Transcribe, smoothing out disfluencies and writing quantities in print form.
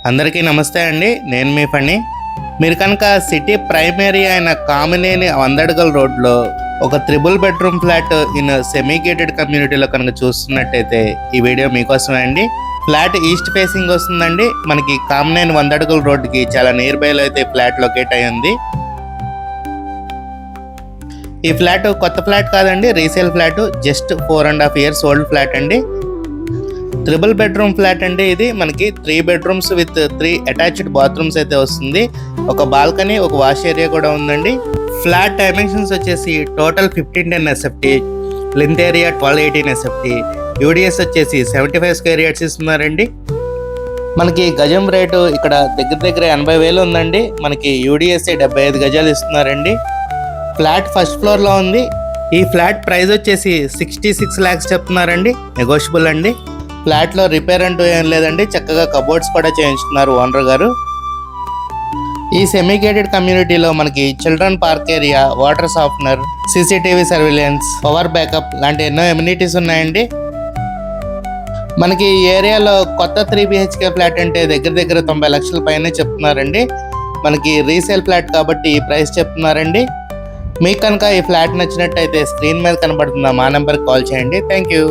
అందరికీ నమస్తే అండి. నేను మీ ఫణి. మీరు కనుక సిటీ ప్రైమరీ అయిన కామినేని 100 అడుగుల రోడ్లో ఒక triple bedroom flat in semi gated కమ్యూనిటీలో కనుక చూస్తున్నట్టయితే ఈ వీడియో మీకోసమే అండి. ఫ్లాట్ ఈస్ట్ ఫేసింగ్ వస్తుందండి. మనకి కామినేని 100 అడుగుల రోడ్డుకి చాలా నియర్ బైలో అయితే ఫ్లాట్ లొకేట్ అయి ఉంది. ఈ ఫ్లాట్ కొత్త ఫ్లాట్ కాదండి, resale flat. Just 4.5 years old flat అండి. ట్రిపుల్ బెడ్రూమ్ ఫ్లాట్ అంటే ఇది మనకి 3 bedrooms విత్ 3 అటాచ్డ్ బాత్రూమ్స్ అయితే వస్తుంది. ఒక బాల్కనీ, ఒక వాష్ ఏరియా కూడా ఉందండి. ఫ్లాట్ డైమెన్షన్స్ వచ్చేసి total 1510 SFT, length area 1218 SFT, UDS వచ్చేసి 75 square yards ఇస్తున్నారండి. మనకి గజం రేటు ఇక్కడ దగ్గర 80,000 ఉందండి. మనకి యూడిఎస్ 75 గజాలు ఇస్తున్నారండి. ఫ్లాట్ ఫస్ట్ ఫ్లోర్లో ఉంది. ఈ ఫ్లాట్ ప్రైస్ వచ్చేసి 66 lakhs చెప్తున్నారండి. నెగోషియబుల్ అండి. ఫ్లాట్లో రిపేర్ అంటూ ఏం లేదండి. చక్కగా కబోర్డ్స్ కూడా చేయించుకున్నారు ఓనర్ గారు. ఈ సెమీ గేటెడ్ కమ్యూనిటీలో మనకి children park area, water softener, CCTV surveillance, power backup లాంటి ఎన్నో ఎమ్యూనిటీస్ ఉన్నాయండి. మనకి ఈ ఏరియాలో కొత్త 3 BHK ఫ్లాట్ అంటే దగ్గర 90 లక్షల పైనే చెప్తున్నారండి. మనకి రీసేల్ ఫ్లాట్ కాబట్టి ఈ ప్రైస్ చెప్తున్నారండి. మీకు కనుక ఈ ఫ్లాట్ నచ్చినట్టయితే స్క్రీన్ మీద కనబడుతున్న మా నెంబర్కి కాల్ చేయండి. Thank you.